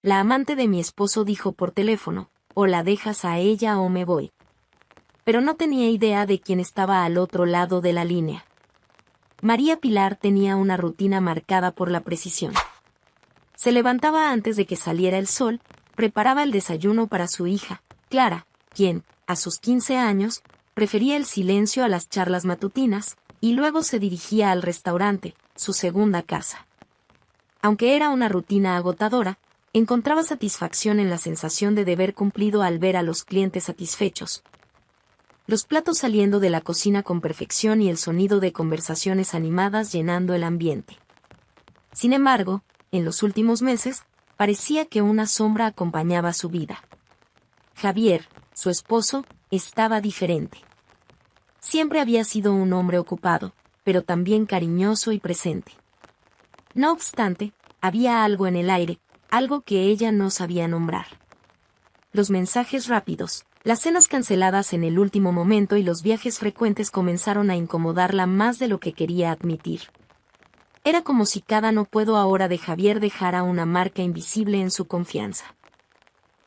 La amante de mi esposo dijo por teléfono, o la dejas a ella o me voy. Pero no tenía idea de quién estaba al otro lado de la línea. María Pilar tenía una rutina marcada por la precisión. Se levantaba antes de que saliera el sol, preparaba el desayuno para su hija, Clara, quien, a sus 15 años, prefería el silencio a las charlas matutinas, y luego se dirigía al restaurante, su segunda casa. Aunque era una rutina agotadora, encontraba satisfacción en la sensación de deber cumplido al ver a los clientes satisfechos. Los platos saliendo de la cocina con perfección y el sonido de conversaciones animadas llenando el ambiente. Sin embargo, en los últimos meses, parecía que una sombra acompañaba su vida. Javier, su esposo, estaba diferente. Siempre había sido un hombre ocupado, pero también cariñoso y presente. No obstante, había algo en el aire, algo que ella no sabía nombrar. Los mensajes rápidos, las cenas canceladas en el último momento y los viajes frecuentes comenzaron a incomodarla más de lo que quería admitir. Era como si cada no puedo ahora de Javier dejara una marca invisible en su confianza.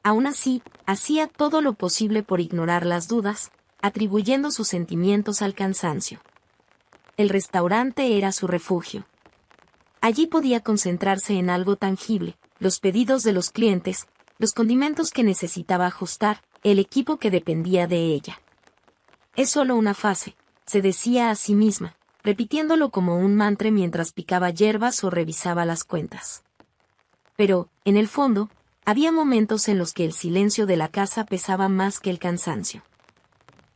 Aún así, hacía todo lo posible por ignorar las dudas, atribuyendo sus sentimientos al cansancio. El restaurante era su refugio. Allí podía concentrarse en algo tangible, los pedidos de los clientes, los condimentos que necesitaba ajustar, el equipo que dependía de ella. Es solo una fase, se decía a sí misma, repitiéndolo como un mantra mientras picaba hierbas o revisaba las cuentas. Pero, en el fondo, había momentos en los que el silencio de la casa pesaba más que el cansancio.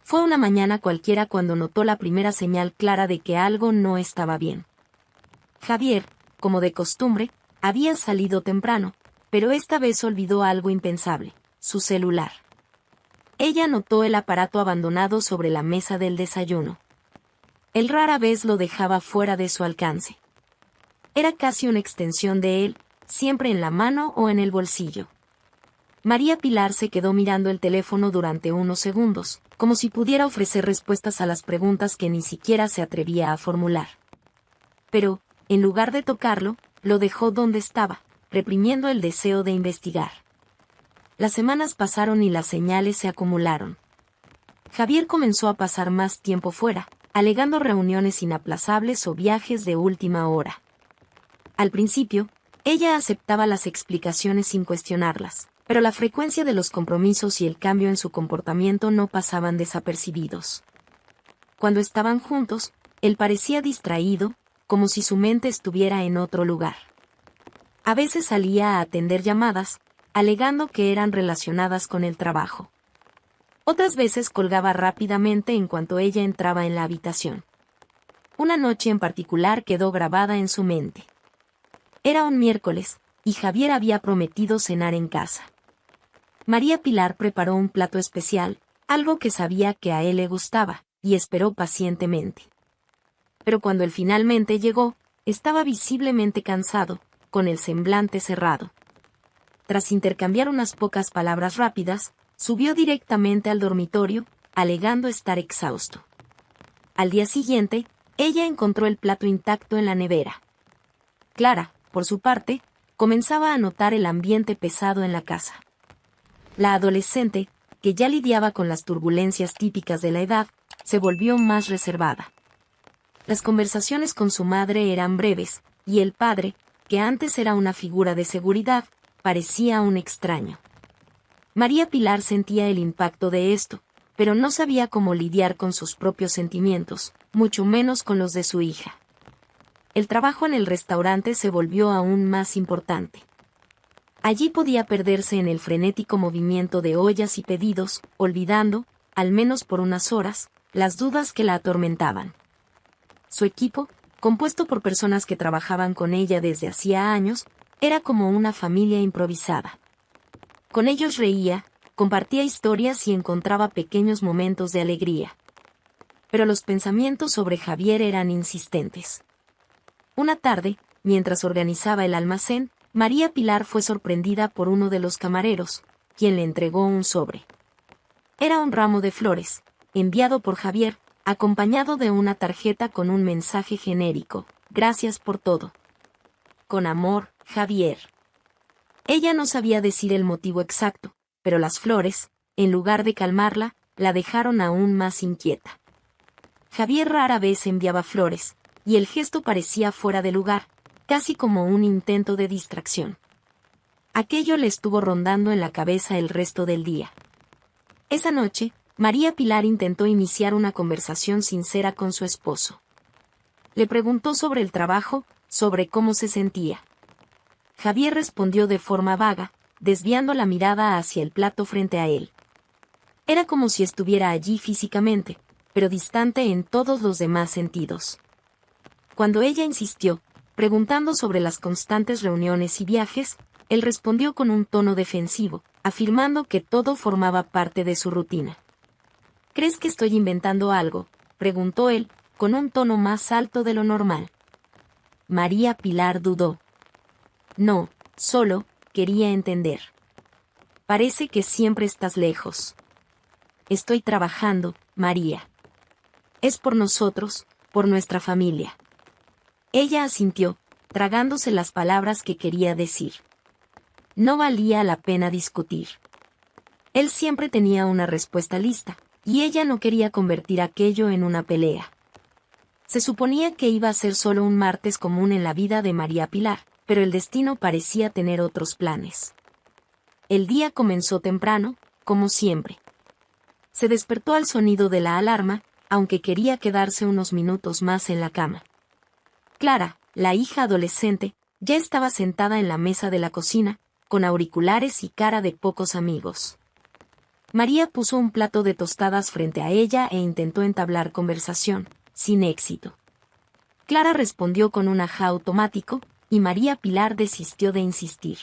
Fue una mañana cualquiera cuando notó la primera señal clara de que algo no estaba bien. Javier, como de costumbre, había salido temprano, pero esta vez olvidó algo impensable, su celular. Ella notó el aparato abandonado sobre la mesa del desayuno. Él rara vez lo dejaba fuera de su alcance. Era casi una extensión de él, siempre en la mano o en el bolsillo. María Pilar se quedó mirando el teléfono durante unos segundos, como si pudiera ofrecer respuestas a las preguntas que ni siquiera se atrevía a formular. Pero, en lugar de tocarlo, lo dejó donde estaba, reprimiendo el deseo de investigar. Las semanas pasaron y las señales se acumularon. Javier comenzó a pasar más tiempo fuera, alegando reuniones inaplazables o viajes de última hora. Al principio, ella aceptaba las explicaciones sin cuestionarlas, pero la frecuencia de los compromisos y el cambio en su comportamiento no pasaban desapercibidos. Cuando estaban juntos, él parecía distraído, como si su mente estuviera en otro lugar. A veces salía a atender llamadas, alegando que eran relacionadas con el trabajo. Otras veces colgaba rápidamente en cuanto ella entraba en la habitación. Una noche en particular quedó grabada en su mente. Era un miércoles, y Javier había prometido cenar en casa. María Pilar preparó un plato especial, algo que sabía que a él le gustaba, y esperó pacientemente. Pero cuando él finalmente llegó, estaba visiblemente cansado, con el semblante cerrado. Tras intercambiar unas pocas palabras rápidas, subió directamente al dormitorio, alegando estar exhausto. Al día siguiente, ella encontró el plato intacto en la nevera. Clara, por su parte, comenzaba a notar el ambiente pesado en la casa. La adolescente, que ya lidiaba con las turbulencias típicas de la edad, se volvió más reservada. Las conversaciones con su madre eran breves, y el padre, que antes era una figura de seguridad, parecía un extraño. María Pilar sentía el impacto de esto, pero no sabía cómo lidiar con sus propios sentimientos, mucho menos con los de su hija. El trabajo en el restaurante se volvió aún más importante. Allí podía perderse en el frenético movimiento de ollas y pedidos, olvidando, al menos por unas horas, las dudas que la atormentaban. Su equipo, compuesto por personas que trabajaban con ella desde hacía años, era como una familia improvisada. Con ellos reía, compartía historias y encontraba pequeños momentos de alegría. Pero los pensamientos sobre Javier eran insistentes. Una tarde, mientras organizaba el almacén, María Pilar fue sorprendida por uno de los camareros, quien le entregó un sobre. Era un ramo de flores, enviado por Javier, acompañado de una tarjeta con un mensaje genérico: «Gracias por todo. Con amor, Javier». Ella no sabía decir el motivo exacto, pero las flores, en lugar de calmarla, la dejaron aún más inquieta. Javier rara vez enviaba flores, y el gesto parecía fuera de lugar, casi como un intento de distracción. Aquello le estuvo rondando en la cabeza el resto del día. Esa noche, María Pilar intentó iniciar una conversación sincera con su esposo. Le preguntó sobre el trabajo, sobre cómo se sentía. Javier respondió de forma vaga, desviando la mirada hacia el plato frente a él. Era como si estuviera allí físicamente, pero distante en todos los demás sentidos. Cuando ella insistió, preguntando sobre las constantes reuniones y viajes, él respondió con un tono defensivo, afirmando que todo formaba parte de su rutina. ¿Crees que estoy inventando algo?, preguntó él, con un tono más alto de lo normal. María Pilar dudó. No, solo, quería entender. Parece que siempre estás lejos. Estoy trabajando, María. Es por nosotros, por nuestra familia. Ella asintió, tragándose las palabras que quería decir. No valía la pena discutir. Él siempre tenía una respuesta lista, y ella no quería convertir aquello en una pelea. Se suponía que iba a ser solo un martes común en la vida de María Pilar, pero el destino parecía tener otros planes. El día comenzó temprano, como siempre. Se despertó al sonido de la alarma, aunque quería quedarse unos minutos más en la cama. Clara, la hija adolescente, ya estaba sentada en la mesa de la cocina, con auriculares y cara de pocos amigos. María puso un plato de tostadas frente a ella e intentó entablar conversación, sin éxito. Clara respondió con un ajá automático, y María Pilar desistió de insistir.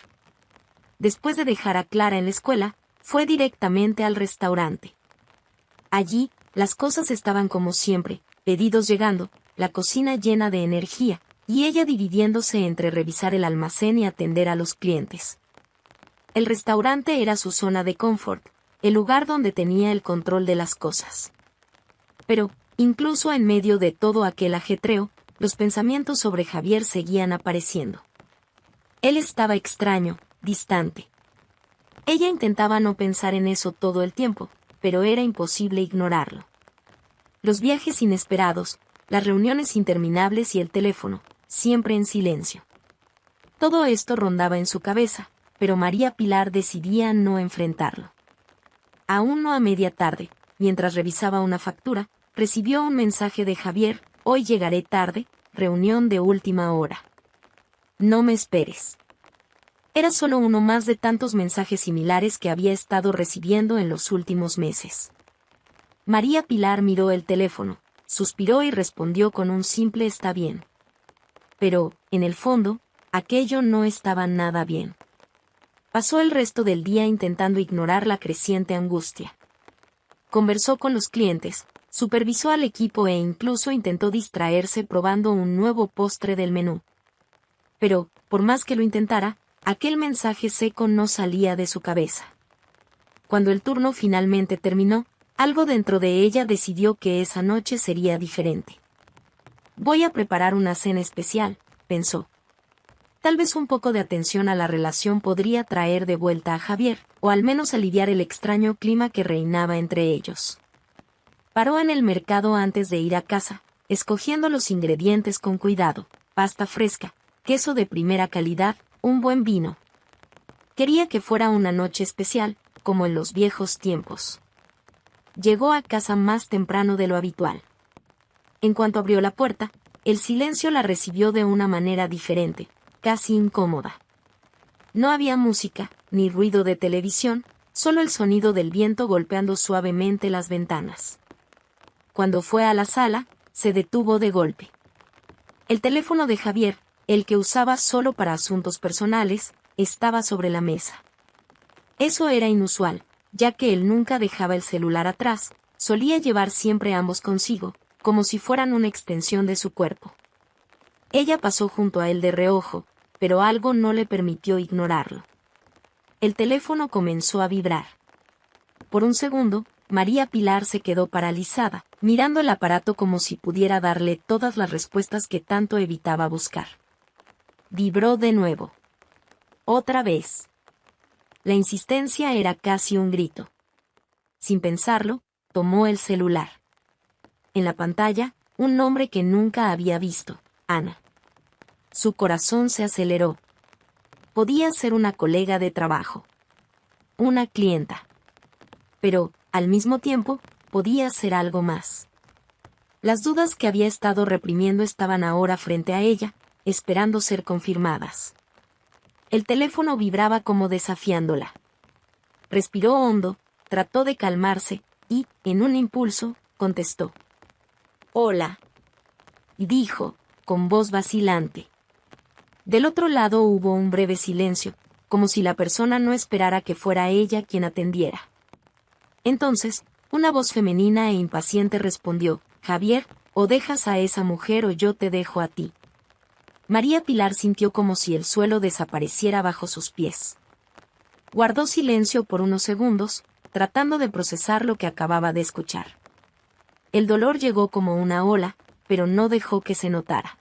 Después de dejar a Clara en la escuela, fue directamente al restaurante. Allí, las cosas estaban como siempre, pedidos llegando, la cocina llena de energía, y ella dividiéndose entre revisar el almacén y atender a los clientes. El restaurante era su zona de confort, el lugar donde tenía el control de las cosas. Pero, incluso en medio de todo aquel ajetreo, los pensamientos sobre Javier seguían apareciendo. Él estaba extraño, distante. Ella intentaba no pensar en eso todo el tiempo, pero era imposible ignorarlo. Los viajes inesperados, las reuniones interminables y el teléfono, siempre en silencio. Todo esto rondaba en su cabeza, pero María Pilar decidía no enfrentarlo. Aún no a media tarde, mientras revisaba una factura, recibió un mensaje de Javier: hoy llegaré tarde, reunión de última hora. No me esperes. Era solo uno más de tantos mensajes similares que había estado recibiendo en los últimos meses. María Pilar miró el teléfono, suspiró y respondió con un simple está bien. Pero, en el fondo, aquello no estaba nada bien. Pasó el resto del día intentando ignorar la creciente angustia. Conversó con los clientes, supervisó al equipo e incluso intentó distraerse probando un nuevo postre del menú. Pero, por más que lo intentara, aquel mensaje seco no salía de su cabeza. Cuando el turno finalmente terminó, algo dentro de ella decidió que esa noche sería diferente. Voy a preparar una cena especial, pensó. Tal vez un poco de atención a la relación podría traer de vuelta a Javier, o al menos aliviar el extraño clima que reinaba entre ellos. Paró en el mercado antes de ir a casa, escogiendo los ingredientes con cuidado: pasta fresca, queso de primera calidad, un buen vino. Quería que fuera una noche especial, como en los viejos tiempos. Llegó a casa más temprano de lo habitual. En cuanto abrió la puerta, el silencio la recibió de una manera diferente, casi incómoda. No había música, ni ruido de televisión, solo el sonido del viento golpeando suavemente las ventanas. Cuando fue a la sala, se detuvo de golpe. El teléfono de Javier, el que usaba solo para asuntos personales, estaba sobre la mesa. Eso era inusual, ya que él nunca dejaba el celular atrás, solía llevar siempre ambos consigo, como si fueran una extensión de su cuerpo. Ella pasó junto a él de reojo, pero algo no le permitió ignorarlo. El teléfono comenzó a vibrar. Por un segundo, María Pilar se quedó paralizada, mirando el aparato como si pudiera darle todas las respuestas que tanto evitaba buscar. Vibró de nuevo. Otra vez. La insistencia era casi un grito. Sin pensarlo, tomó el celular. En la pantalla, un nombre que nunca había visto, Ana. Su corazón se aceleró. Podía ser una colega de trabajo. Una clienta. Pero, al mismo tiempo, podía ser algo más. Las dudas que había estado reprimiendo estaban ahora frente a ella, esperando ser confirmadas. El teléfono vibraba como desafiándola. Respiró hondo, trató de calmarse, y, en un impulso, contestó. «Hola», y dijo, con voz vacilante. Del otro lado hubo un breve silencio, como si la persona no esperara que fuera ella quien atendiera. Entonces, una voz femenina e impaciente respondió, «Javier, o dejas a esa mujer o yo te dejo a ti». María Pilar sintió como si el suelo desapareciera bajo sus pies. Guardó silencio por unos segundos, tratando de procesar lo que acababa de escuchar. El dolor llegó como una ola, pero no dejó que se notara.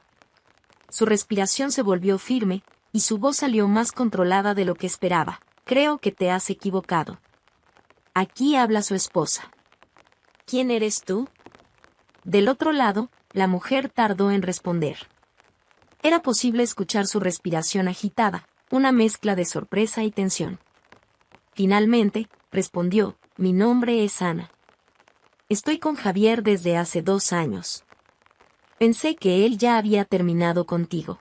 Su respiración se volvió firme, y su voz salió más controlada de lo que esperaba. «Creo que te has equivocado. Aquí habla su esposa». «¿Quién eres tú?». Del otro lado, la mujer tardó en responder. Era posible escuchar su respiración agitada, una mezcla de sorpresa y tensión. Finalmente, respondió, «Mi nombre es Ana. Estoy con Javier desde hace 2 años. Pensé que él ya había terminado contigo».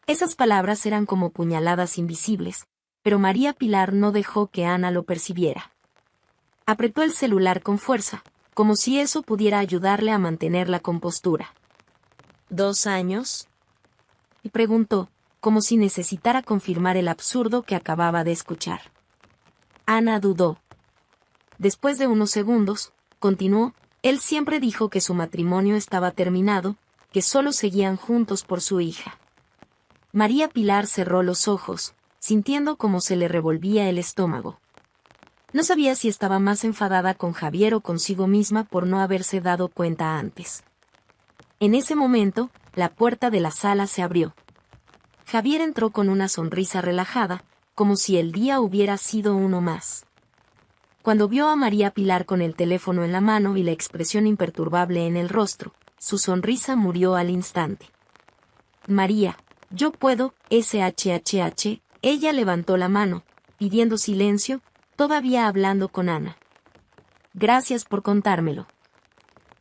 Esas palabras eran como puñaladas invisibles, pero María Pilar no dejó que Ana lo percibiera. Apretó el celular con fuerza, como si eso pudiera ayudarle a mantener la compostura. «¿2 años?», y preguntó, como si necesitara confirmar el absurdo que acababa de escuchar. Ana dudó. Después de unos segundos, continuó, «Él siempre dijo que su matrimonio estaba terminado, que solo seguían juntos por su hija». María Pilar cerró los ojos, sintiendo como se le revolvía el estómago. No sabía si estaba más enfadada con Javier o consigo misma por no haberse dado cuenta antes. En ese momento, la puerta de la sala se abrió. Javier entró con una sonrisa relajada, como si el día hubiera sido uno más. Cuando vio a María Pilar con el teléfono en la mano y la expresión imperturbable en el rostro, su sonrisa murió al instante. «María, yo puedo, SHHH», ella levantó la mano, pidiendo silencio, todavía hablando con Ana. «Gracias por contármelo.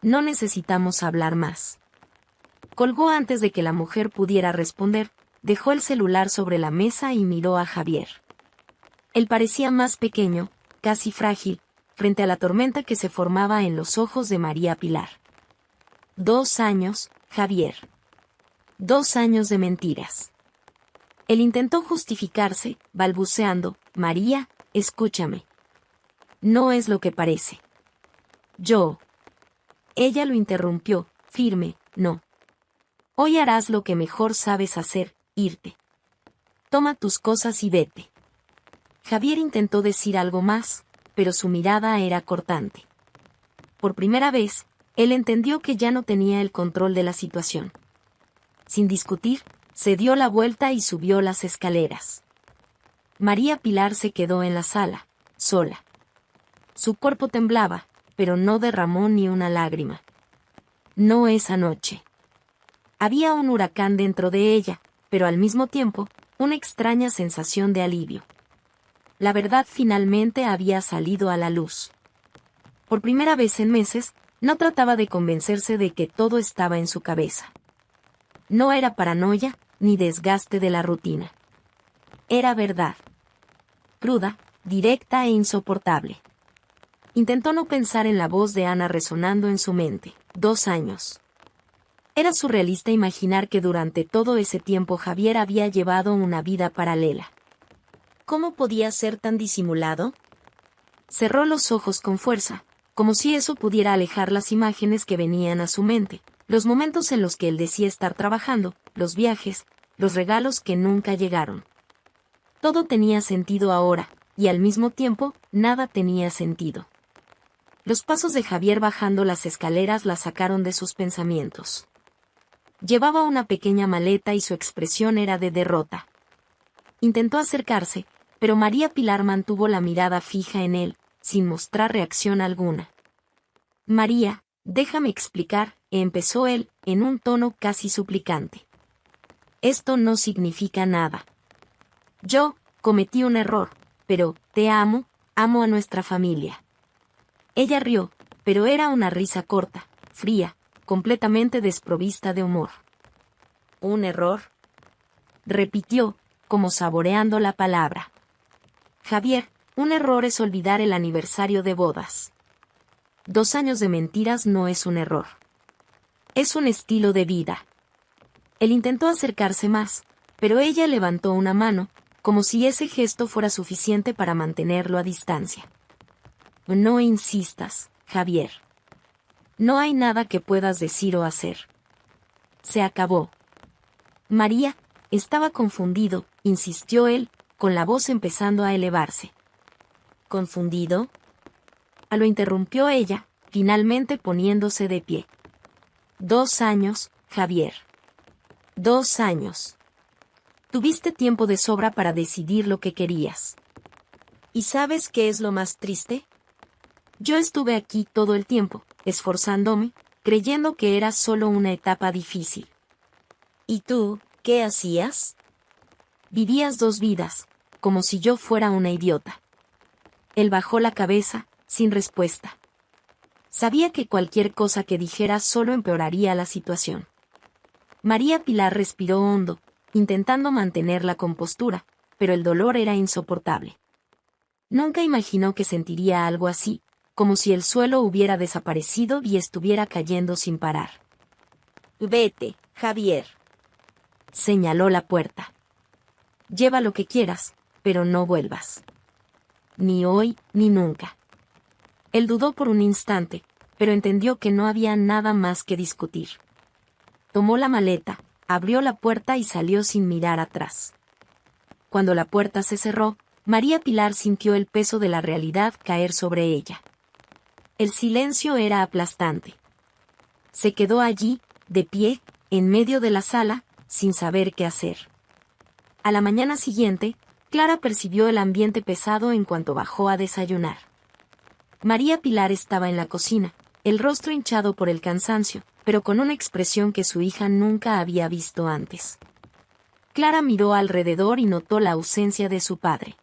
No necesitamos hablar más». Colgó antes de que la mujer pudiera responder, dejó el celular sobre la mesa y miró a Javier. Él parecía más pequeño, casi frágil, frente a la tormenta que se formaba en los ojos de María Pilar. 2 años, Javier. 2 años de mentiras. Él intentó justificarse, balbuceando, «María, escúchame. No es lo que parece». «Yo». Ella lo interrumpió, firme, «No. Hoy harás lo que mejor sabes hacer, irte. Toma tus cosas y vete». Javier intentó decir algo más, pero su mirada era cortante. Por primera vez, él entendió que ya no tenía el control de la situación. Sin discutir, se dio la vuelta y subió las escaleras. María Pilar se quedó en la sala, sola. Su cuerpo temblaba, pero no derramó ni una lágrima. No esa noche. Había un huracán dentro de ella, pero al mismo tiempo, una extraña sensación de alivio. La verdad finalmente había salido a la luz. Por primera vez en meses, no trataba de convencerse de que todo estaba en su cabeza. No era paranoia, ni desgaste de la rutina. Era verdad. Cruda, directa e insoportable. Intentó no pensar en la voz de Ana resonando en su mente. 2 años. Era surrealista imaginar que durante todo ese tiempo Javier había llevado una vida paralela. ¿Cómo podía ser tan disimulado? Cerró los ojos con fuerza, como si eso pudiera alejar las imágenes que venían a su mente, los momentos en los que él decía estar trabajando, los viajes, los regalos que nunca llegaron. Todo tenía sentido ahora, y al mismo tiempo, nada tenía sentido. Los pasos de Javier bajando las escaleras la sacaron de sus pensamientos. Llevaba una pequeña maleta y su expresión era de derrota. Intentó acercarse, pero María Pilar mantuvo la mirada fija en él, sin mostrar reacción alguna. María, déjame explicar, empezó él, en un tono casi suplicante. Esto no significa nada. Yo cometí un error, pero te amo a nuestra familia. Ella rió, pero era una risa corta, fría, completamente desprovista de humor. ¿Un error?, repitió, como saboreando la palabra. Javier, un error es olvidar el aniversario de bodas. 2 años de mentiras no es un error. Es un estilo de vida. Él intentó acercarse más, pero ella levantó una mano, como si ese gesto fuera suficiente para mantenerlo a distancia. No insistas, Javier. No hay nada que puedas decir o hacer. Se acabó. María, estaba confundido, insistió él, con la voz empezando a elevarse. ¿Confundido?, lo interrumpió ella, finalmente poniéndose de pie. 2 años, Javier. 2 años. Tuviste tiempo de sobra para decidir lo que querías. ¿Y sabes qué es lo más triste? Yo estuve aquí todo el tiempo, esforzándome, creyendo que era solo una etapa difícil. ¿Y tú, qué hacías? Vivías 2 vidas, como si yo fuera una idiota. Él bajó la cabeza, sin respuesta. Sabía que cualquier cosa que dijera solo empeoraría la situación. María Pilar respiró hondo, intentando mantener la compostura, pero el dolor era insoportable. Nunca imaginó que sentiría algo así, como si el suelo hubiera desaparecido y estuviera cayendo sin parar. Vete, Javier, señaló la puerta. Lleva lo que quieras, pero no vuelvas. Ni hoy, ni nunca. Él dudó por un instante, pero entendió que no había nada más que discutir. Tomó la maleta, abrió la puerta y salió sin mirar atrás. Cuando la puerta se cerró, María Pilar sintió el peso de la realidad caer sobre ella. El silencio era aplastante. Se quedó allí, de pie, en medio de la sala, sin saber qué hacer. A la mañana siguiente, Clara percibió el ambiente pesado en cuanto bajó a desayunar. María Pilar estaba en la cocina, el rostro hinchado por el cansancio, pero con una expresión que su hija nunca había visto antes. Clara miró alrededor y notó la ausencia de su padre.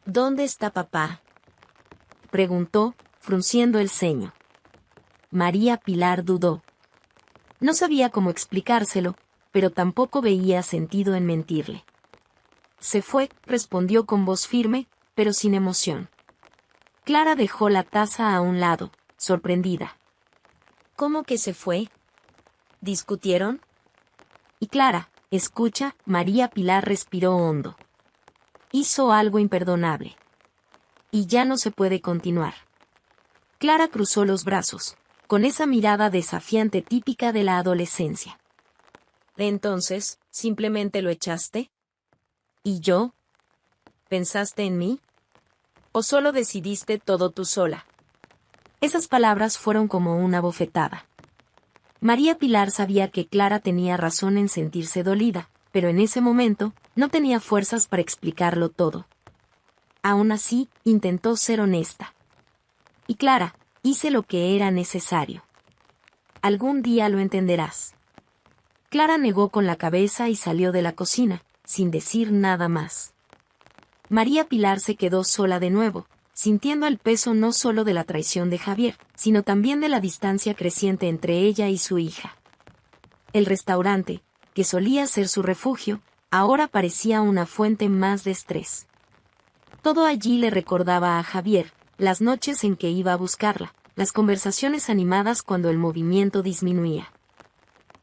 ¿Dónde está papá?, preguntó, frunciendo el ceño. María Pilar dudó. No sabía cómo explicárselo, pero tampoco veía sentido en mentirle. Se fue, respondió con voz firme, pero sin emoción. Clara dejó la taza a un lado, sorprendida. ¿Cómo que se fue? ¿Discutieron? Y Clara, escucha, María Pilar respiró hondo. Hizo algo imperdonable. Y ya no se puede continuar. Clara cruzó los brazos, con esa mirada desafiante típica de la adolescencia. Entonces, ¿simplemente lo echaste? ¿Y yo? ¿Pensaste en mí? ¿O solo decidiste todo tú sola? Esas palabras fueron como una bofetada. María Pilar sabía que Clara tenía razón en sentirse dolida, pero en ese momento, no tenía fuerzas para explicarlo todo. Aún así, intentó ser honesta. Y Clara, hice lo que era necesario. Algún día lo entenderás. Clara negó con la cabeza y salió de la cocina, sin decir nada más. María Pilar se quedó sola de nuevo, sintiendo el peso no solo de la traición de Javier, sino también de la distancia creciente entre ella y su hija. El restaurante, que solía ser su refugio, ahora parecía una fuente más de estrés. Todo allí le recordaba a Javier, las noches en que iba a buscarla, las conversaciones animadas cuando el movimiento disminuía.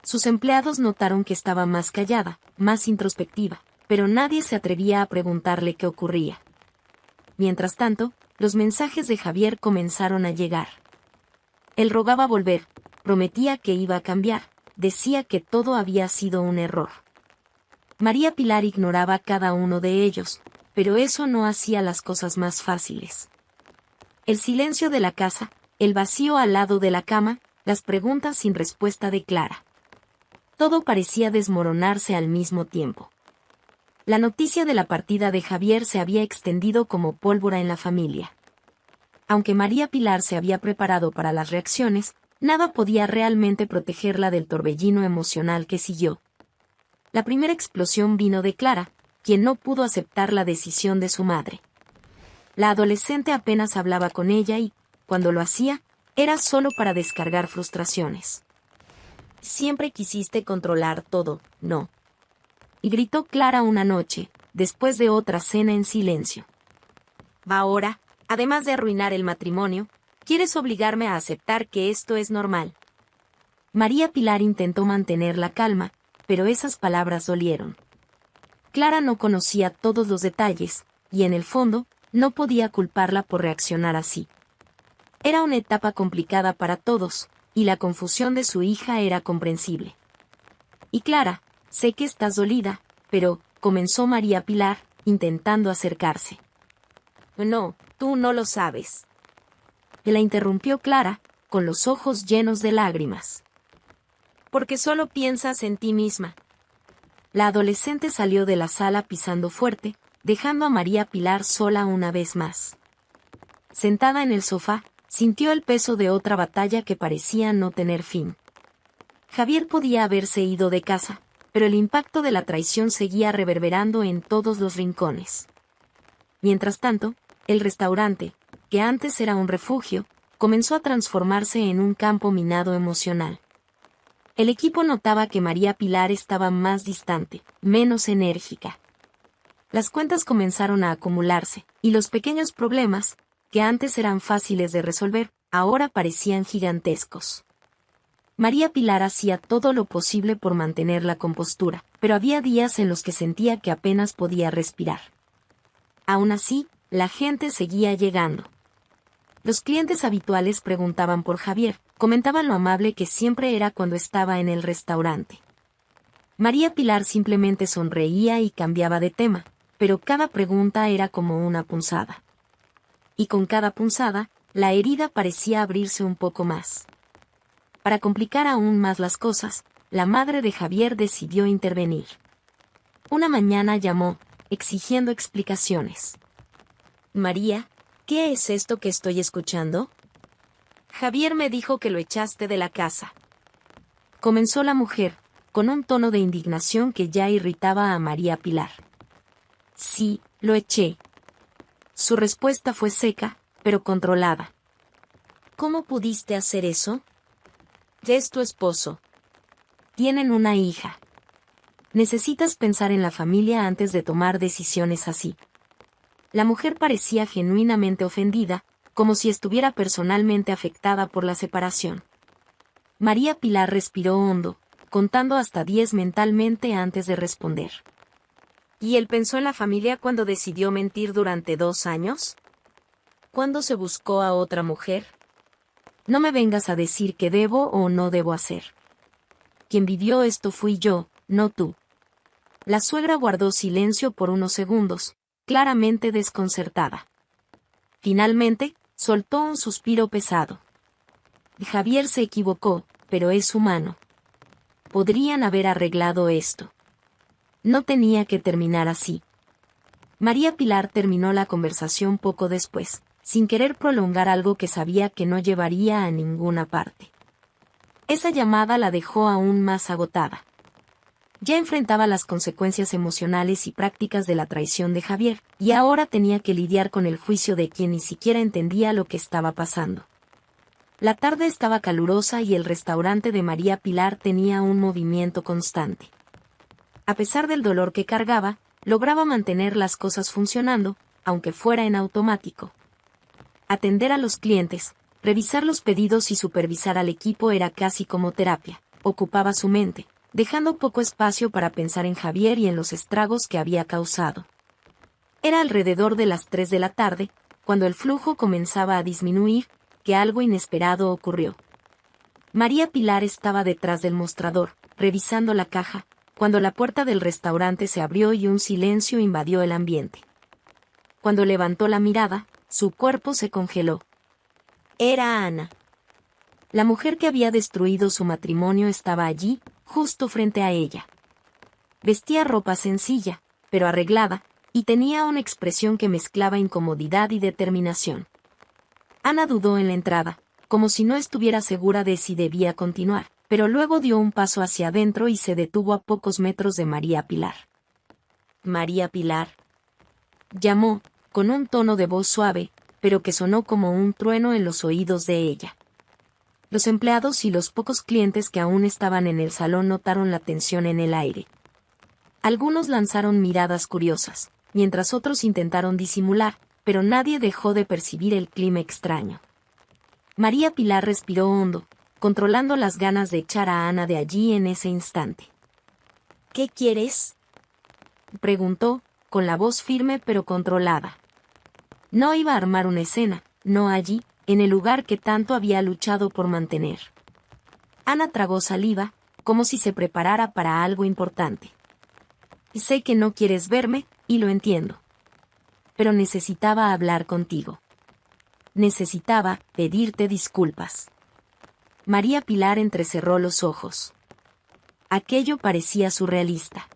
Sus empleados notaron que estaba más callada, más introspectiva, pero nadie se atrevía a preguntarle qué ocurría. Mientras tanto, los mensajes de Javier comenzaron a llegar. Él rogaba volver, prometía que iba a cambiar, decía que todo había sido un error. María Pilar ignoraba cada uno de ellos, pero eso no hacía las cosas más fáciles. El silencio de la casa, el vacío al lado de la cama, las preguntas sin respuesta de Clara. Todo parecía desmoronarse al mismo tiempo. La noticia de la partida de Javier se había extendido como pólvora en la familia. Aunque María Pilar se había preparado para las reacciones, nada podía realmente protegerla del torbellino emocional que siguió. La primera explosión vino de Clara, quien no pudo aceptar la decisión de su madre. La adolescente apenas hablaba con ella y, cuando lo hacía, era solo para descargar frustraciones. Siempre quisiste controlar todo, ¿no? Y gritó Clara una noche, después de otra cena en silencio. Ahora, además de arruinar el matrimonio, quieres obligarme a aceptar que esto es normal. María Pilar intentó mantener la calma, pero esas palabras dolieron. Clara no conocía todos los detalles, y en el fondo, no podía culparla por reaccionar así. Era una etapa complicada para todos, y la confusión de su hija era comprensible. Y Clara, sé que estás dolida, pero, comenzó María Pilar, intentando acercarse. No, tú no lo sabes. La interrumpió Clara, con los ojos llenos de lágrimas. Porque solo piensas en ti misma. La adolescente salió de la sala pisando fuerte, dejando a María Pilar sola una vez más. Sentada en el sofá, sintió el peso de otra batalla que parecía no tener fin. Javier podía haberse ido de casa, pero el impacto de la traición seguía reverberando en todos los rincones. Mientras tanto, el restaurante, que antes era un refugio, comenzó a transformarse en un campo minado emocional. El equipo notaba que María Pilar estaba más distante, menos enérgica. Las cuentas comenzaron a acumularse, y los pequeños problemas, que antes eran fáciles de resolver, ahora parecían gigantescos. María Pilar hacía todo lo posible por mantener la compostura, pero había días en los que sentía que apenas podía respirar. Aún así, la gente seguía llegando. Los clientes habituales preguntaban por Javier, comentaban lo amable que siempre era cuando estaba en el restaurante. María Pilar simplemente sonreía y cambiaba de tema, pero cada pregunta era como una punzada. Y con cada punzada, la herida parecía abrirse un poco más. Para complicar aún más las cosas, la madre de Javier decidió intervenir. Una mañana llamó, exigiendo explicaciones. María, ¿qué es esto que estoy escuchando? Javier me dijo que lo echaste de la casa. Comenzó la mujer, con un tono de indignación que ya irritaba a María Pilar. Sí, lo eché. Su respuesta fue seca, pero controlada. ¿Cómo pudiste hacer eso? Es tu esposo. Tienen una hija. Necesitas pensar en la familia antes de tomar decisiones así. La mujer parecía genuinamente ofendida, como si estuviera personalmente afectada por la separación. María Pilar respiró hondo, contando hasta 10 mentalmente antes de responder. ¿Y él pensó en la familia cuando decidió mentir durante 2 años? ¿Cuándo se buscó a otra mujer? No me vengas a decir qué debo o no debo hacer. Quien vivió esto fui yo, no tú. La suegra guardó silencio por unos segundos, claramente desconcertada. Finalmente, soltó un suspiro pesado. Javier se equivocó, pero es humano. Podrían haber arreglado esto. No tenía que terminar así. María Pilar terminó la conversación poco después, sin querer prolongar algo que sabía que no llevaría a ninguna parte. Esa llamada la dejó aún más agotada. Ya enfrentaba las consecuencias emocionales y prácticas de la traición de Javier, y ahora tenía que lidiar con el juicio de quien ni siquiera entendía lo que estaba pasando. La tarde estaba calurosa y el restaurante de María Pilar tenía un movimiento constante. A pesar del dolor que cargaba, lograba mantener las cosas funcionando, aunque fuera en automático. Atender a los clientes, revisar los pedidos y supervisar al equipo era casi como terapia, ocupaba su mente, dejando poco espacio para pensar en Javier y en los estragos que había causado. Era alrededor de las 3 de la tarde, cuando el flujo comenzaba a disminuir, que algo inesperado ocurrió. María Pilar estaba detrás del mostrador, revisando la caja, cuando la puerta del restaurante se abrió y un silencio invadió el ambiente. Cuando levantó la mirada, su cuerpo se congeló. Era Ana. La mujer que había destruido su matrimonio estaba allí, justo frente a ella. Vestía ropa sencilla, pero arreglada, y tenía una expresión que mezclaba incomodidad y determinación. Ana dudó en la entrada, como si no estuviera segura de si debía continuar, pero luego dio un paso hacia adentro y se detuvo a pocos metros de María Pilar. «María Pilar», llamó, con un tono de voz suave, pero que sonó como un trueno en los oídos de ella. Los empleados y los pocos clientes que aún estaban en el salón notaron la tensión en el aire. Algunos lanzaron miradas curiosas, mientras otros intentaron disimular, pero nadie dejó de percibir el clima extraño. María Pilar respiró hondo, controlando las ganas de echar a Ana de allí en ese instante. «¿Qué quieres?», preguntó, con la voz firme pero controlada. No iba a armar una escena, no allí, en el lugar que tanto había luchado por mantener. Ana tragó saliva, como si se preparara para algo importante. «Sé que no quieres verme, y lo entiendo. Pero necesitaba hablar contigo. Necesitaba pedirte disculpas». María Pilar entrecerró los ojos. Aquello parecía surrealista.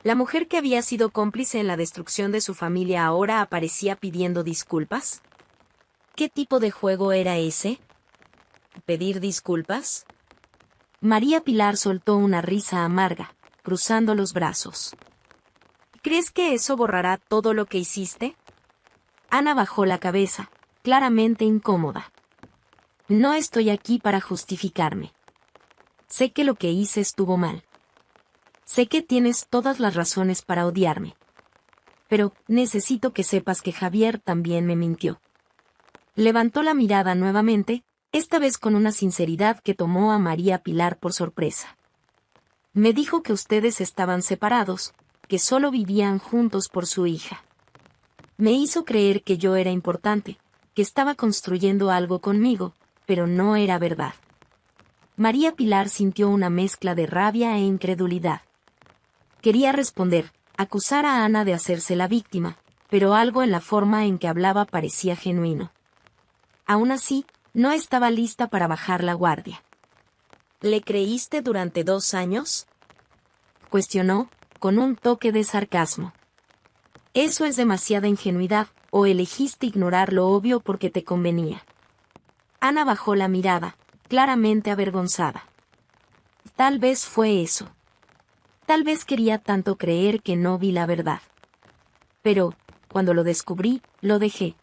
¿La mujer que había sido cómplice en la destrucción de su familia ahora aparecía pidiendo disculpas? ¿Qué tipo de juego era ese? ¿Pedir disculpas? María Pilar soltó una risa amarga, cruzando los brazos. ¿Crees que eso borrará todo lo que hiciste? Ana bajó la cabeza, claramente incómoda. No estoy aquí para justificarme. Sé que lo que hice estuvo mal. Sé que tienes todas las razones para odiarme. Pero necesito que sepas que Javier también me mintió. Levantó la mirada nuevamente, esta vez con una sinceridad que tomó a María Pilar por sorpresa. Me dijo que ustedes estaban separados, que solo vivían juntos por su hija. Me hizo creer que yo era importante, que estaba construyendo algo conmigo, pero no era verdad. María Pilar sintió una mezcla de rabia e incredulidad. Quería responder, acusar a Ana de hacerse la víctima, pero algo en la forma en que hablaba parecía genuino. Aún así, no estaba lista para bajar la guardia. ¿Le creíste durante 2 años? Cuestionó, con un toque de sarcasmo. Eso es demasiada ingenuidad, o elegiste ignorar lo obvio porque te convenía. Ana bajó la mirada, claramente avergonzada. Tal vez fue eso. Tal vez quería tanto creer que no vi la verdad. Pero, cuando lo descubrí, lo dejé.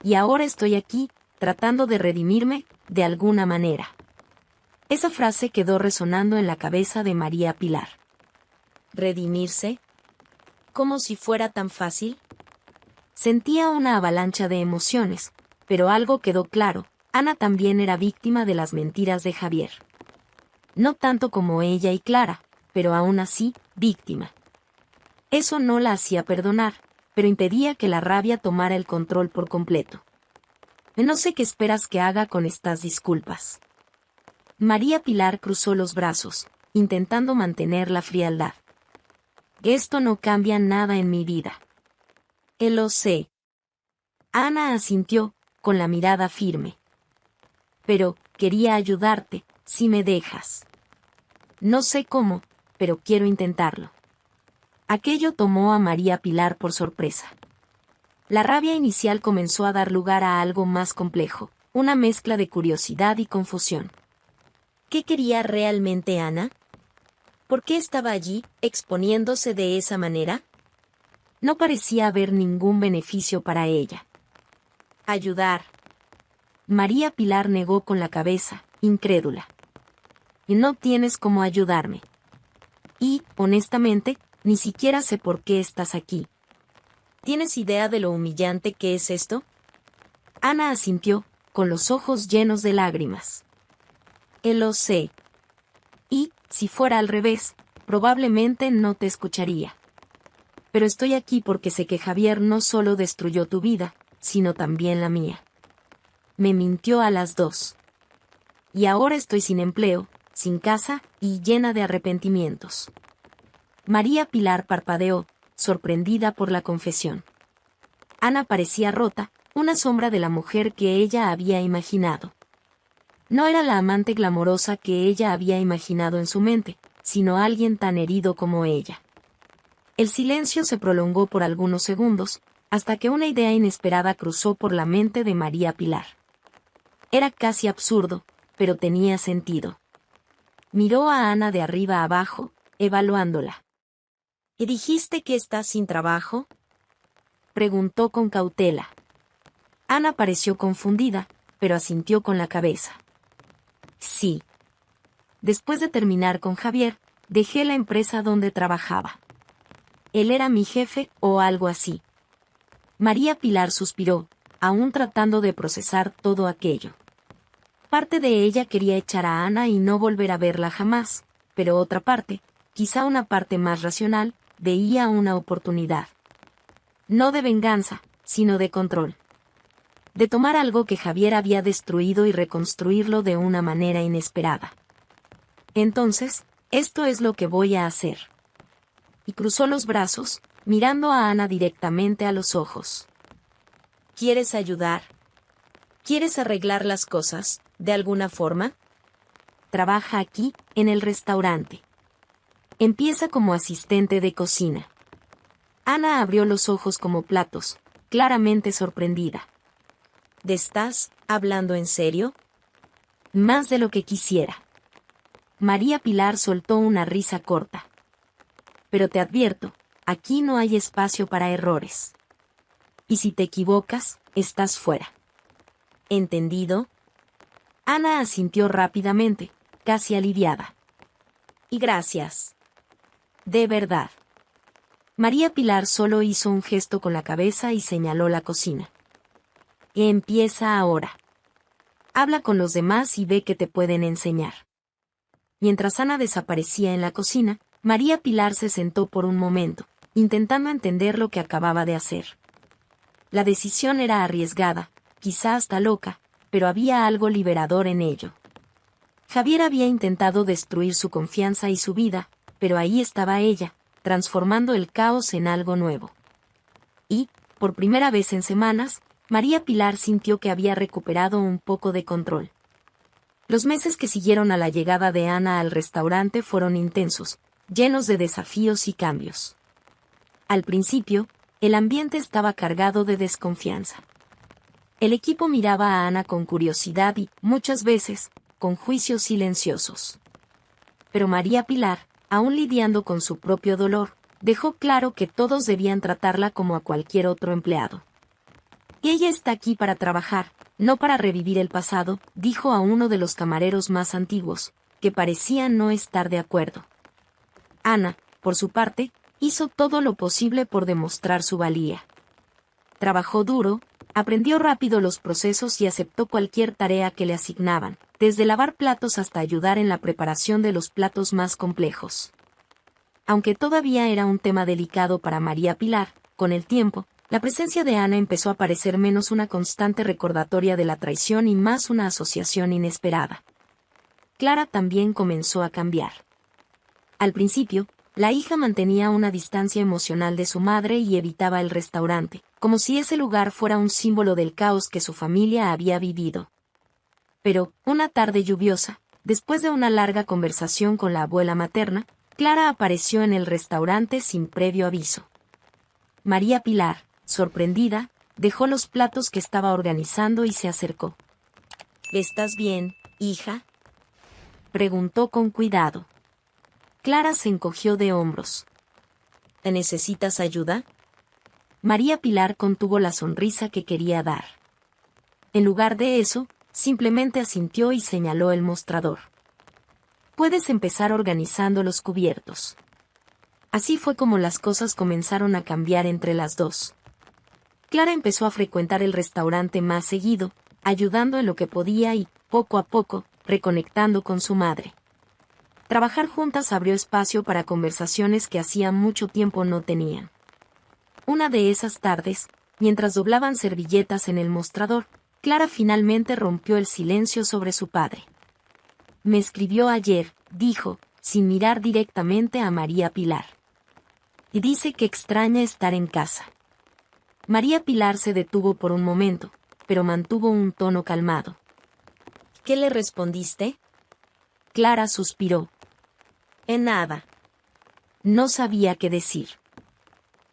Y ahora estoy aquí, tratando de redimirme, de alguna manera. Esa frase quedó resonando en la cabeza de María Pilar. ¿Redimirse? ¿Como si fuera tan fácil? Sentía una avalancha de emociones, pero algo quedó claro, Ana también era víctima de las mentiras de Javier. No tanto como ella y Clara, pero aún así, víctima. Eso no la hacía perdonar, pero impedía que la rabia tomara el control por completo. No sé qué esperas que haga con estas disculpas. María Pilar cruzó los brazos, intentando mantener la frialdad. Esto no cambia nada en mi vida. Lo sé. Ana asintió, con la mirada firme. Pero, quería ayudarte, si me dejas. No sé cómo, pero quiero intentarlo. Aquello tomó a María Pilar por sorpresa. La rabia inicial comenzó a dar lugar a algo más complejo, una mezcla de curiosidad y confusión. ¿Qué quería realmente Ana? ¿Por qué estaba allí, exponiéndose de esa manera? No parecía haber ningún beneficio para ella. Ayudar. María Pilar negó con la cabeza, incrédula. Y no tienes cómo ayudarme. Y, honestamente, ni siquiera sé por qué estás aquí. ¿Tienes idea de lo humillante que es esto? Ana asintió, con los ojos llenos de lágrimas. Lo sé. Y, si fuera al revés, probablemente no te escucharía. Pero estoy aquí porque sé que Javier no solo destruyó tu vida, sino también la mía. Me mintió a las 2. Y ahora estoy sin empleo, sin casa, y llena de arrepentimientos. María Pilar parpadeó, sorprendida por la confesión. Ana parecía rota, una sombra de la mujer que ella había imaginado. No era la amante glamorosa que ella había imaginado en su mente, sino alguien tan herido como ella. El silencio se prolongó por algunos segundos, hasta que una idea inesperada cruzó por la mente de María Pilar. Era casi absurdo, pero tenía sentido. Miró a Ana de arriba a abajo, evaluándola. ¿Y dijiste que estás sin trabajo?, preguntó con cautela. Ana pareció confundida, pero asintió con la cabeza. Sí. Después de terminar con Javier, dejé la empresa donde trabajaba. Él era mi jefe o algo así. María Pilar suspiró, aún tratando de procesar todo aquello. Parte de ella quería echar a Ana y no volver a verla jamás, pero otra parte, quizá una parte más racional, veía una oportunidad. No de venganza, sino de control. De tomar algo que Javier había destruido y reconstruirlo de una manera inesperada. Entonces, esto es lo que voy a hacer. Y cruzó los brazos, mirando a Ana directamente a los ojos. ¿Quieres ayudar? ¿Quieres arreglar las cosas, de alguna forma? Trabaja aquí, en el restaurante. Empieza como asistente de cocina. Ana abrió los ojos como platos, claramente sorprendida. ¿De estás hablando en serio? Más de lo que quisiera. María Pilar soltó una risa corta. Pero te advierto, aquí no hay espacio para errores. Y si te equivocas, estás fuera. ¿Entendido? Ana asintió rápidamente, casi aliviada. Y gracias. De verdad. María Pilar solo hizo un gesto con la cabeza y señaló la cocina. Empieza ahora. Habla con los demás y ve qué te pueden enseñar. Mientras Ana desaparecía en la cocina, María Pilar se sentó por un momento, intentando entender lo que acababa de hacer. La decisión era arriesgada, quizá hasta loca, pero había algo liberador en ello. Javier había intentado destruir su confianza y su vida, pero ahí estaba ella, transformando el caos en algo nuevo. Y, por primera vez en semanas, María Pilar sintió que había recuperado un poco de control. Los meses que siguieron a la llegada de Ana al restaurante fueron intensos, llenos de desafíos y cambios. Al principio, el ambiente estaba cargado de desconfianza. El equipo miraba a Ana con curiosidad y, muchas veces, con juicios silenciosos. Pero María Pilar, aún lidiando con su propio dolor, dejó claro que todos debían tratarla como a cualquier otro empleado. Ella está aquí para trabajar, no para revivir el pasado, dijo a uno de los camareros más antiguos, que parecía no estar de acuerdo. Ana, por su parte, hizo todo lo posible por demostrar su valía. Trabajó duro, aprendió rápido los procesos y aceptó cualquier tarea que le asignaban, desde lavar platos hasta ayudar en la preparación de los platos más complejos. Aunque todavía era un tema delicado para María Pilar, con el tiempo, la presencia de Ana empezó a parecer menos una constante recordatoria de la traición y más una asociación inesperada. Clara también comenzó a cambiar. Al principio, la hija mantenía una distancia emocional de su madre y evitaba el restaurante, como si ese lugar fuera un símbolo del caos que su familia había vivido. Pero, una tarde lluviosa, después de una larga conversación con la abuela materna, Clara apareció en el restaurante sin previo aviso. María Pilar, sorprendida, dejó los platos que estaba organizando y se acercó. ¿Estás bien, hija?, preguntó con cuidado. Clara se encogió de hombros. ¿Necesitas ayuda? María Pilar contuvo la sonrisa que quería dar. En lugar de eso, simplemente asintió y señaló el mostrador. Puedes empezar organizando los cubiertos. Así fue como las cosas comenzaron a cambiar entre las dos. Clara empezó a frecuentar el restaurante más seguido, ayudando en lo que podía y, poco a poco, reconectando con su madre. Trabajar juntas abrió espacio para conversaciones que hacía mucho tiempo no tenían. Una de esas tardes, mientras doblaban servilletas en el mostrador, Clara finalmente rompió el silencio sobre su padre. Me escribió ayer, dijo, sin mirar directamente a María Pilar. Y dice que extraña estar en casa. María Pilar se detuvo por un momento, pero mantuvo un tono calmado. ¿Qué le respondiste? Clara suspiró. En nada. No sabía qué decir.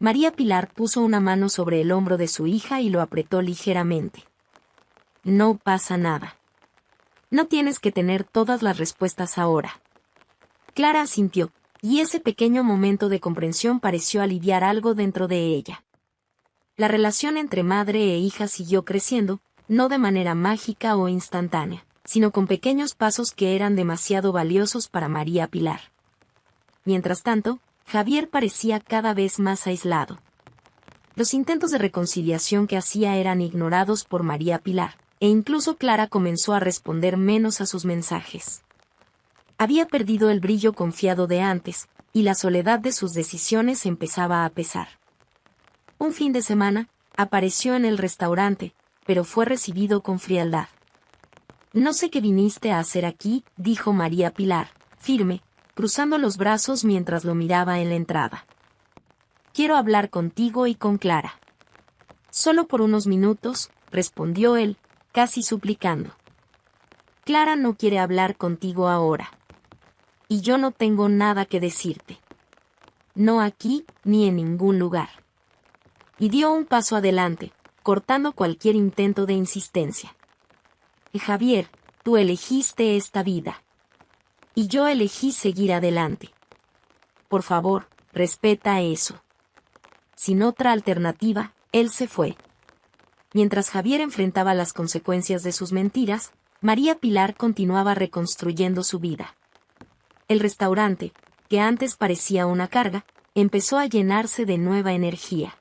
María Pilar puso una mano sobre el hombro de su hija y lo apretó ligeramente. No pasa nada. No tienes que tener todas las respuestas ahora. Clara asintió, y ese pequeño momento de comprensión pareció aliviar algo dentro de ella. La relación entre madre e hija siguió creciendo, no de manera mágica o instantánea, sino con pequeños pasos que eran demasiado valiosos para María Pilar. Mientras tanto, Javier parecía cada vez más aislado. Los intentos de reconciliación que hacía eran ignorados por María Pilar, e incluso Clara comenzó a responder menos a sus mensajes. Había perdido el brillo confiado de antes, y la soledad de sus decisiones empezaba a pesar. Un fin de semana, apareció en el restaurante, pero fue recibido con frialdad. «No sé qué viniste a hacer aquí», dijo María Pilar, firme, cruzando los brazos mientras lo miraba en la entrada. «Quiero hablar contigo y con Clara». «Solo por unos minutos», respondió él, casi suplicando. «Clara no quiere hablar contigo ahora. Y yo no tengo nada que decirte. No aquí, ni en ningún lugar». Y dio un paso adelante, cortando cualquier intento de insistencia. «Javier, tú elegiste esta vida. Y yo elegí seguir adelante. Por favor, respeta eso». Sin otra alternativa, él se fue. Mientras Javier enfrentaba las consecuencias de sus mentiras, María Pilar continuaba reconstruyendo su vida. El restaurante, que antes parecía una carga, empezó a llenarse de nueva energía.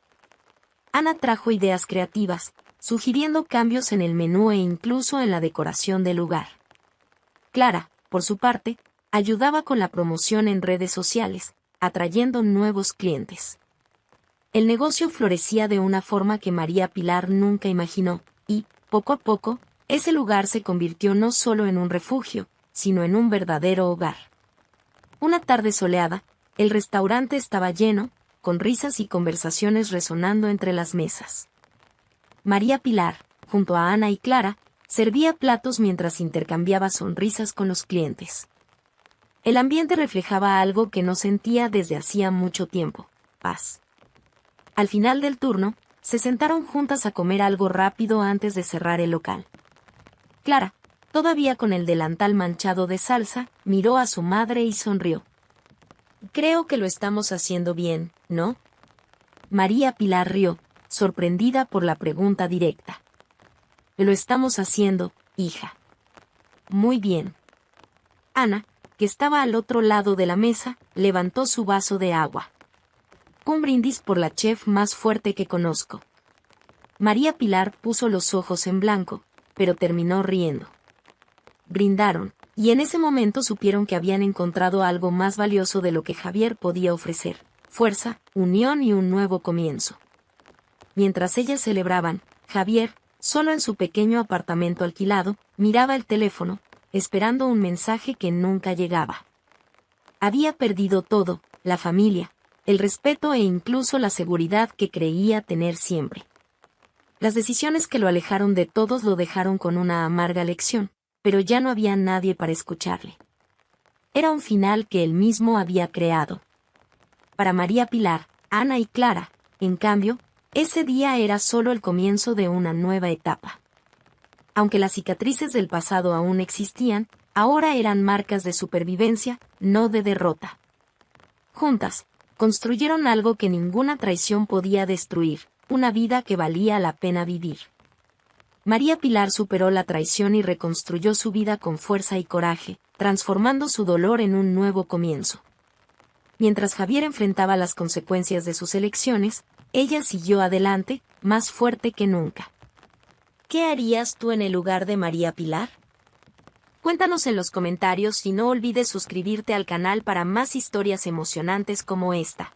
Ana trajo ideas creativas, sugiriendo cambios en el menú e incluso en la decoración del lugar. Clara, por su parte, ayudaba con la promoción en redes sociales, atrayendo nuevos clientes. El negocio florecía de una forma que María Pilar nunca imaginó, y, poco a poco, ese lugar se convirtió no solo en un refugio, sino en un verdadero hogar. Una tarde soleada, el restaurante estaba lleno, con risas y conversaciones resonando entre las mesas. María Pilar, junto a Ana y Clara, servía platos mientras intercambiaba sonrisas con los clientes. El ambiente reflejaba algo que no sentía desde hacía mucho tiempo: paz. Al final del turno, se sentaron juntas a comer algo rápido antes de cerrar el local. Clara, todavía con el delantal manchado de salsa, miró a su madre y sonrió. «Creo que lo estamos haciendo bien, ¿no?». María Pilar rió, sorprendida por la pregunta directa. «Lo estamos haciendo, hija». «Muy bien». Ana, que estaba al otro lado de la mesa, levantó su vaso de agua. «Un brindis por la chef más fuerte que conozco». María Pilar puso los ojos en blanco, pero terminó riendo. Brindaron, y en ese momento supieron que habían encontrado algo más valioso de lo que Javier podía ofrecer: fuerza, unión y un nuevo comienzo. Mientras ellas celebraban, Javier, solo en su pequeño apartamento alquilado, miraba el teléfono, esperando un mensaje que nunca llegaba. Había perdido todo: la familia, el respeto e incluso la seguridad que creía tener siempre. Las decisiones que lo alejaron de todos lo dejaron con una amarga lección, pero ya no había nadie para escucharle. Era un final que él mismo había creado. Para María Pilar, Ana y Clara, en cambio, ese día era solo el comienzo de una nueva etapa. Aunque las cicatrices del pasado aún existían, ahora eran marcas de supervivencia, no de derrota. Juntas, construyeron algo que ninguna traición podía destruir: una vida que valía la pena vivir. María Pilar superó la traición y reconstruyó su vida con fuerza y coraje, transformando su dolor en un nuevo comienzo. Mientras Javier enfrentaba las consecuencias de sus elecciones, ella siguió adelante, más fuerte que nunca. ¿Qué harías tú en el lugar de María Pilar? Cuéntanos en los comentarios y no olvides suscribirte al canal para más historias emocionantes como esta.